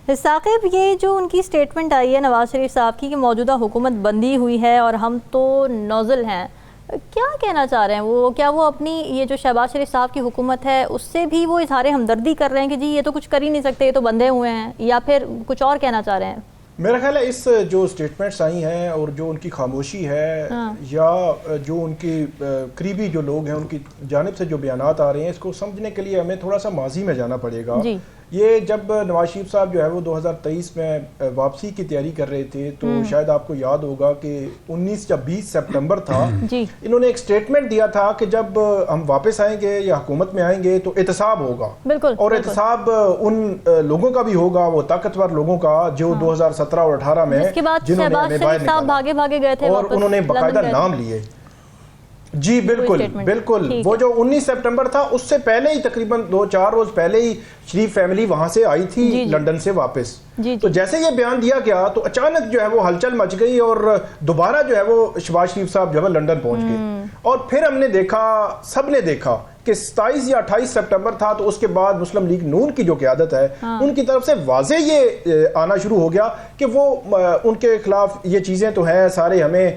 ثاقب، یہ جو ان کی سٹیٹمنٹ آئی ہے نواز شریف صاحب کی کہ موجودہ حکومت بندی ہوئی ہے اور ہم تو نوزل ہیں، کیا کہنا چاہ رہے ہیں وہ؟ کیا وہ اپنی یہ جو شہباز شریف صاحب کی حکومت ہے اس سے بھی وہ اظہار ہمدردی کر رہے ہیں کہ جی یہ تو کچھ کر ہی نہیں سکتے، یہ تو بندھے ہوئے ہیں، یا پھر کچھ اور کہنا چاہ رہے ہیں؟ میرا خیال ہے اس جو سٹیٹمنٹس آئی ہیں اور جو ان کی خاموشی ہے یا جو ان کی قریبی جو لوگ ہیں ان کی جانب سے جو بیانات آ رہے ہیں، اس کو سمجھنے کے لیے ہمیں تھوڑا سا ماضی میں جانا پڑے گا۔ یہ جب نواز شریف صاحب جو ہے وہ 2023 میں واپسی کی تیاری کر رہے تھے تو شاید آپ کو یاد ہوگا کہ 19 یا 20 سپٹمبر تھا، انہوں نے ایک سٹیٹمنٹ دیا تھا کہ جب ہم واپس آئیں گے یا حکومت میں آئیں گے تو احتساب ہوگا، اور احتساب ان لوگوں کا بھی ہوگا، وہ طاقتور لوگوں کا جو 2017 اور 18 میں جنہوں نے ہمیں باہر نکالا اور انہوں نے باقاعدہ نام لیے۔ جی بالکل بالکل، وہ جو 19 سپٹمبر تھا اس سے پہلے ہی تقریباً 2-4 روز پہلے ہی شریف فیملی وہاں سے آئی تھی لنڈن سے واپس۔ تو جیسے یہ بیان دیا گیا تو اچانک جو ہے وہ ہلچل مچ گئی اور دوبارہ جو ہے وہ شہباز شریف صاحب جو ہے لنڈن پہنچ گئے، اور پھر ہم نے دیکھا، سب نے دیکھا کہ 27 یا 28 سپٹمبر تھا تو اس کے بعد مسلم لیگ نون کی جو قیادت ہے ان کی طرف سے واضح یہ آنا شروع ہو گیا کہ وہ ان کے خلاف یہ چیزیں تو ہیں، سارے ہمیں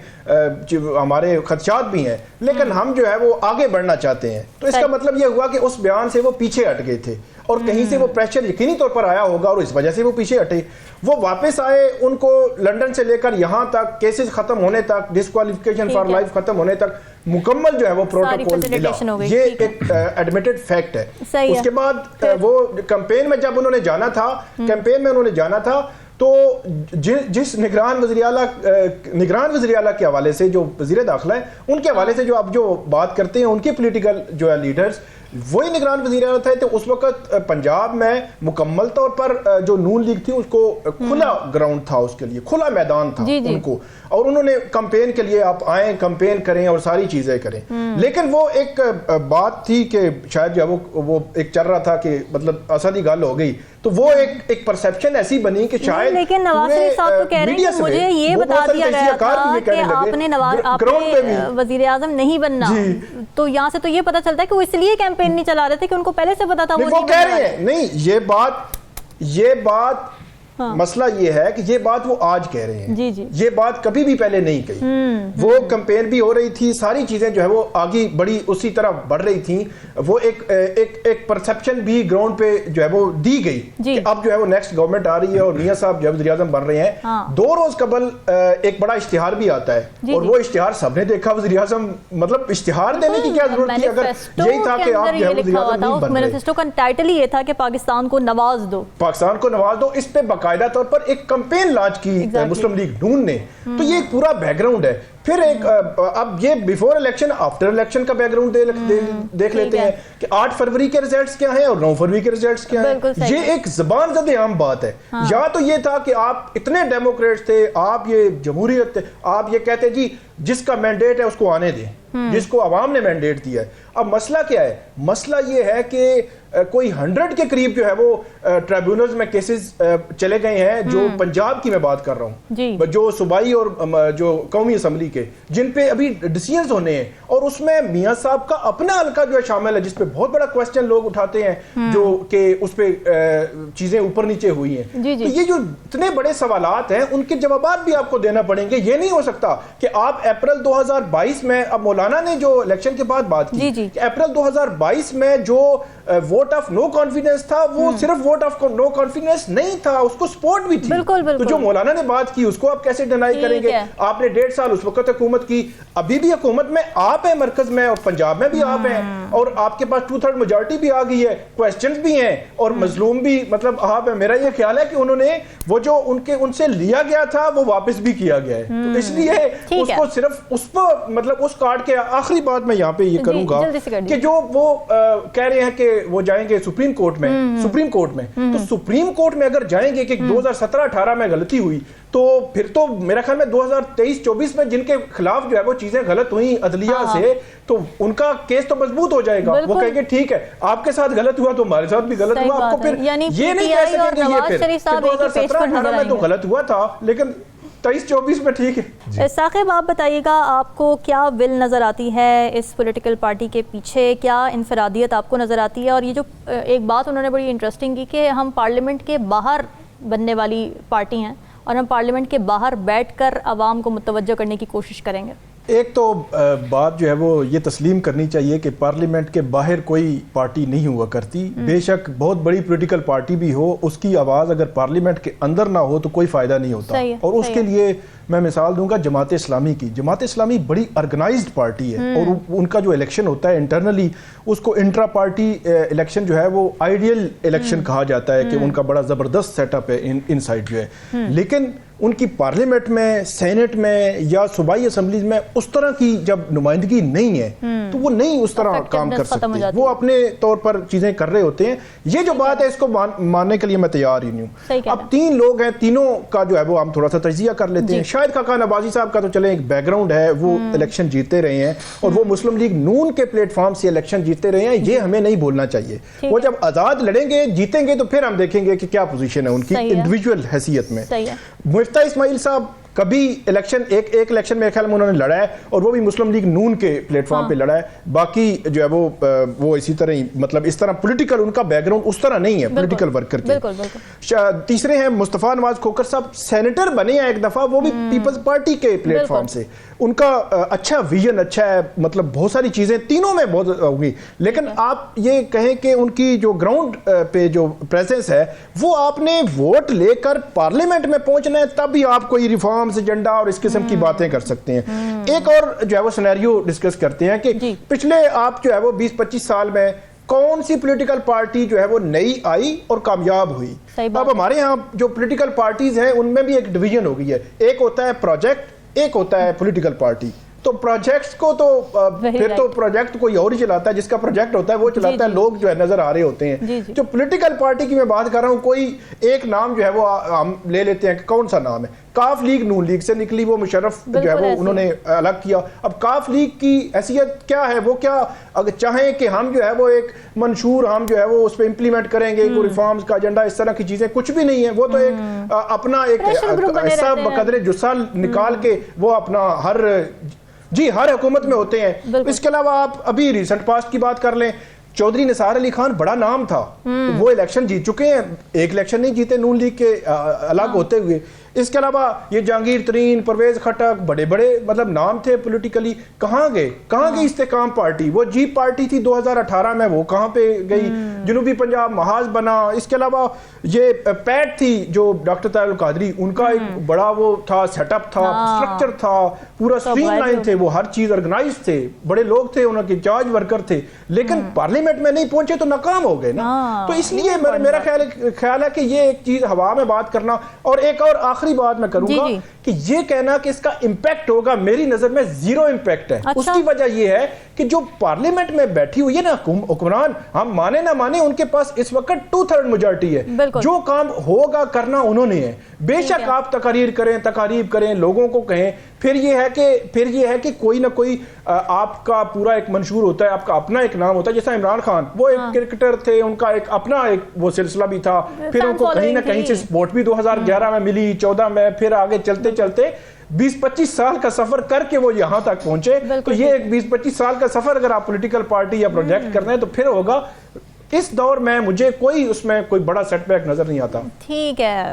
ہمارے خدشات بھی ہیں، لیکن ہم جو ہے وہ آگے بڑھنا چاہتے ہیں۔ تو اس کا مطلب یہ ہوا کہ اس بیان سے وہ پیچھے ہٹ گئے تھے اور کہیں سے وہ پریشر یقینی طور پر آیا ہوگا اور اس وجہ سے وہ پیچھے ہٹے۔ وہ واپس آئے، ان کو لنڈن سے لے کر یہاں تک کیسز ختم ہونے تک، ڈسکوالیفیکیشن فار لائف ختم ہونے تک مکمل جو ہے وہ پروٹوکول ملا، یہ ایک ایڈمیٹڈ فیکٹ ہے۔ اس کے بعد وہ کمپین میں جب انہوں نے جانا تھا تو جس نگران وزیر اعلیٰ کے حوالے سے جو وزیر داخلہ ہے ان کے حوالے سے جو آپ جو بات کرتے ہیں ان کے پولیٹیکل جو ہے لیڈرز وہی نگران وزیر اعلیٰ تھے، تو اس وقت پنجاب میں مکمل طور پر جو نون لیگ تھی اس کو کھلا گراؤنڈ تھا، اس کے لیے کھلا میدان تھا ان کو، اور انہوں نے کمپین کے لیے آپ آئیں، کمپین کریں اور ساری چیزیں کریں۔ لیکن وہ ایک بات تھی کہ شاید جو وہ ایک چل رہا تھا کہ مطلب اصلی گل ہو گئی، تو وہ ایک پرسیپشن ایسی بنی کہ شاید لیکن نواز شریف صاحب تو کہہ رہے ہیں کہ مجھے یہ بتا دیا گیا تھا کہ آپ نے وزیر اعظم نہیں بننا، تو یہاں سے تو یہ پتہ چلتا ہے کہ وہ اس لیے کیمپین نہیں چلا رہے تھے کہ ان کو پہلے سے پتا تھا وہ کہہ رہے ہیں نہیں، یہ بات مسئلہ یہ ہے کہ یہ بات وہ آج کہہ رہے ہیں، یہ بات کبھی بھی پہلے نہیں کہی۔ وہ کمپین بھی ہو رہی تھی، ساری چیزیں جو ہے وہ آگے بڑی اسی طرح بڑھ رہی تھیں، وہ ایک پرسپشن بھی گراؤنڈ پہ جو ہے وہ دی گئی کہ اب جو ہے وہ نیکسٹ گورنمنٹ آ رہی ہے اور میاں صاحب جو ہے وزیر اعظم بن رہے ہیں۔ 2 روز قبل ایک بڑا اشتہار بھی آتا ہے اور وہ اشتہار سب نے دیکھا، وزیر اعظم مطلب اشتہار دینے کی کیا ضرورت تھی اگر یہی تھا کہ آپ جو ہے وزیر اعظم نہیں بن رہے۔ مینیفیسٹو کا ٹائٹل یہ تھا کہ پاکستان کو نواز دو، اس پہ باقاعدہ طور پر ایک کمپین لانچ کی مسلم لیگ نون نے۔ تو یہ پورا بیک گراؤنڈ ہے۔ پھر ایک اب یہ بیفور الیکشن آفٹر الیکشن کا بیک گراؤنڈ دیکھ لیتے ہیں کہ 8 فروری کے ریزلٹس کیا ہیں اور 9 فروری کے ریزلٹس کیا ہیں۔ یہ ایک زبان زد عام بات ہے۔ یا تو یہ تھا کہ آپ اتنے ڈیموکریٹس تھے، آپ یہ جمہوریت تھے، آپ یہ کہتے جی جس کا مینڈیٹ ہے اس کو آنے دیں، جس کو عوام نے مینڈیٹ دیا ہے۔ اب مسئلہ کیا ہے؟ مسئلہ یہ ہے کہ کوئی 100 کے قریب جو ہے وہ ٹریبیونلز میں کیسز چلے گئے ہیں، جو پنجاب کی میں بات کر رہا ہوں، جو صوبائی اور جو قومی اسمبلی کے، جن پہ ابھی ڈیسیژنز ہونے ہیں، اور اس میں میاں صاحب کا اپنا حلقہ جو ہے شامل ہے، جس پہ بہت بڑا کویسچن لوگ اٹھاتے ہیں جو کہ اس پہ چیزیں اوپر نیچے ہوئی ہیں۔ تو یہ جو اتنے بڑے سوالات ہیں ان کے جوابات بھی آپ کو دینا پڑیں گے۔ یہ نہیں ہو سکتا کہ آپ اپریل 2022 میں، اب مولانا نے جو الیکشن کے بعد بات کی کہ اپریل 2022 میں جو ووٹ آف نو کانفیڈنس تھا وہ صرف ووٹ آف نو کانفیڈنس نہیں تھا، اس کو سپورٹ بھی تھی۔ تو جو مولانا نے بات کی اس کو آپ کیسے ڈینائی کریں گے؟ آپ نے 1.5 سال اس وقت حکومت کی، ابھی بھی حکومت میں آپ ہیں، مرکز میں اور پنجاب میں بھی آپ ہیں، اور آپ کے پاس 2/3 میجورٹی بھی آ گئی ہے، کویسچنز بھی ہیں اور مظلوم بھی مطلب آپ ہیں۔ میرا یہ خیال ہے کہ انہوں نے وہ جو ان سے لیا گیا تھا وہ واپس بھی کیا گیا ہے، تو اس لیے اس کو صرف اس پر مطلب اس کارڈ کے آخری بات میں یہاں پہ یہ کروں گا کہ جو وہ کہہ رہے ہیں کہ وہ جائیں گے سپریم کورٹ میں، تو سپریم کورٹ میں اگر جائیں گے کہ 2017-18 میں غلطی ہوئی تو پھر تو میرا خیال میں 2023-24 میں جن کے خلاف جو ہے وہ چیزیں غلط ہوئیں عدلیہ سے، تو ان کا کیس تو مضبوط ہو جائے گا۔ وہ کہیں گے ٹھیک ہے آپ کے ساتھ غلط ہوا تو ہمارے ساتھ بھی غلط ہوا، آپ کو پھر یہ نہیں کہہ سکیں گے یہ پھر 2017-18 میں تو غلط ہوا تھا لیکن 23-24 میں ٹھیک ہے۔ ثاقب آپ بتائیے گا، آپ کو کیا ول نظر آتی ہے اس پولیٹیکل پارٹی کے پیچھے؟ کیا انفرادیت آپ کو نظر آتی ہے؟ اور یہ جو ایک بات انہوں نے بڑی انٹرسٹنگ کی کہ ہم پارلیمنٹ کے باہر بننے والی پارٹی ہیں اور ہم پارلیمنٹ کے باہر بیٹھ کر عوام کو متوجہ کرنے کی کوشش کریں گے؟ ایک تو بات جو ہے وہ یہ تسلیم کرنی چاہیے کہ پارلیمنٹ کے باہر کوئی پارٹی نہیں ہوا کرتی. بے شک بہت بڑی پولیٹیکل پارٹی بھی ہو, اس کی آواز اگر پارلیمنٹ کے اندر نہ ہو تو کوئی فائدہ نہیں ہوتا. اور اس کے لیے میں مثال دوں گا جماعت اسلامی کی. جماعت اسلامی بڑی آرگنائزڈ پارٹی ہے اور ان کا جو الیکشن ہوتا ہے انٹرنلی, اس کو انٹرا پارٹی الیکشن جو ہے وہ آئیڈیل الیکشن کہا جاتا ہے کہ ان کا بڑا زبردست سیٹ اپ ہے ان سائڈ جو ہے. لیکن ان کی پارلیمنٹ میں, سینٹ میں یا صوبائی اسمبلیز میں اس طرح کی جب نمائندگی نہیں ہے تو وہ نہیں اس طرح کام کر سکتے. وہ اپنے طور پر چیزیں کر رہے ہوتے ہیں. یہ جو بات ہے اس کو ماننے کے لیے میں تیار ہی نہیں ہوں. اب 3 لوگ ہیں, تینوں کا جو ہے وہ ہم تھوڑا سا تجزیہ کر لیتے ہیں. شاہد خاقان عباسی صاحب کا تو چلیں ایک بیک گراؤنڈ ہے, وہ الیکشن جیتے رہے ہیں اور وہ مسلم لیگ نون کے پلیٹ فارم سے الیکشن جیتے رہے ہیں. یہ ہمیں نہیں بھولنا چاہیے. وہ جب آزاد لڑیں گے, جیتیں گے, تو پھر ہم دیکھیں گے کہ کیا پوزیشن ہے ان کی انڈیویجول حیثیت میں. مفتہ اسماعیل صاحب کبھی ایک الیکشن میرے خیال میں انہوں نے لڑا ہے اور وہ بھی مسلم لیگ نون کے پلیٹ فارم پہ لڑا ہے. باقی جو ہے وہ اسی طرح ہی, مطلب اس طرح پولیٹیکل ان کا بیک گراؤنڈ اس طرح نہیں ہے پولیٹیکل ورکر کے. تیسرے ہیں مصطفیٰ نواز کھوکھر صاحب, سینیٹر بنے ہیں ایک دفعہ, وہ بھی پیپلز پارٹی کے پلیٹ فارم سے. ان کا اچھا ویژن اچھا ہے, مطلب بہت ساری چیزیں تینوں میں بہت ہوگی. لیکن آپ یہ کہیں کہ ان کی جو گراؤنڈ پہ جو پریزنس ہے وہ آپ نے ووٹ لے کر پارلیمنٹ میں پہنچنا ہے, تب بھی آپ کوئی ریفارمز ایجنڈا اور اس قسم کی باتیں کر سکتے ہیں. ایک اور جو ہے وہ سینیریو ڈسکس کرتے ہیں کہ پچھلے آپ جو ہے وہ 20-25 سال میں کون سی پولیٹیکل پارٹی جو ہے وہ نئی آئی اور کامیاب ہوئی. اب ہمارے ہاں جو پولیٹیکل پارٹیز ہیں ان میں بھی ایک ڈویژن ہو گئی ہے. ایک ہوتا ہے پروجیکٹ, ایک ہوتا ہے پولیٹیکل پارٹی. تو پروجیکٹس کو تو پھر تو پروجیکٹ کوئی اور ہی چلاتا ہے, جس کا پروجیکٹ ہوتا ہے وہ چلاتا ہے, لوگ جو ہے نظر آ رہے ہوتے ہیں. جو پولیٹیکل پارٹی کی میں بات کر رہا ہوں, کوئی ایک نام جو ہے وہ ہم لے لیتے ہیں کہ کون سا نام ہے. کاف لیگ نون لیگ سے نکلی, وہ مشرف جو ہے وہ انہوں نے الگ کیا. اب کاف لیگ کی حیثیت کیا ہے, وہ کیا اگر چاہیں کہ ہم جو ہے وہ ایک منشور ہم جو ہے وہ اس پہ امپلیمنٹ کریں گے, کوئی ریفارمز کا ایجنڈا, اس طرح کی چیزیں کچھ بھی نہیں ہے. وہ تو ایک اپنا ایک ایسا بقدر جسہ نکال کے وہ اپنا ہر حکومت میں ہوتے ہیں. اس کے علاوہ آپ ابھی ریسنٹ پاسٹ کی بات کر لیں, چودھری نثار علی خان بڑا نام تھا, وہ الیکشن جیت چکے ہیں, ایک الیکشن نہیں جیتے نون لیگ کے الگ ہوتے ہوئے. اس کے علاوہ یہ جہانگیر ترین, پرویز خٹک, بڑے بڑے مطلب نام تھے پولیٹیکلی. کہاں گئے استحکام پارٹی, وہ جیپ پارٹی تھی 2018 میں, وہ کہاں پہ گئی؟ جنوبی پنجاب محاذ بنا. اس کے علاوہ یہ پیٹ تھی جو ڈاکٹر طاہر القادری, ان کا ایک بڑا وہ تھا, سیٹ اپ تھا, اسٹرکچر تھا, پورا اسٹریم لائن تھے, وہ ہر چیز آرگنائز تھے, بڑے لوگ تھے, انہوں کے چارج ورکر تھے. لیکن پارلیمنٹ میں نہیں پہنچے تو ناکام ہو گئے نا. تو اس لیے میرا خیال ہے کہ یہ ایک چیز ہوا میں بات کرنا. اور ایک اور آخری بات میں کروں گا کہ یہ کہنا کہ اس کا امپیکٹ ہوگا, میری نظر میں زیرو امپیکٹ ہے. اس کی وجہ یہ ہے کہ جو پارلیمنٹ میں بیٹھی ہوئی ہے نا حکمران, ہم مانے نہ مانے, ان کے پاس اس وقت 2/3 میجورٹی ہے. جو کام ہوگا کرنا انہوں نے ہے. بے شک آپ تقاریر کریں, لوگوں کو کہیں, پھر یہ ہے کہ کوئی نہ کوئی آپ کا پورا ایک منشور ہوتا ہے, آپ کا اپنا ایک نام ہوتا ہے. جیسا عمران خان, وہ ایک کرکٹر تھے, ان کا ایک اپنا ایک وہ سلسلہ بھی تھا, پھر ان کو کہیں نہ کہیں سے سپورٹ بھی 2011 میں ملی, 14 میں, پھر آگے چلتے 20-25 سال کا سفر کر کے وہ یہاں تک پہنچے. تو یہ ایک 20-25 سال کا سفر اگر آپ پولیٹیکل پارٹی یا پروجیکٹ کرنا ہے تو پھر ہوگا. اس دور میں مجھے اس میں کوئی بڑا سیٹ بیک نظر نہیں آتا. ٹھیک ہے.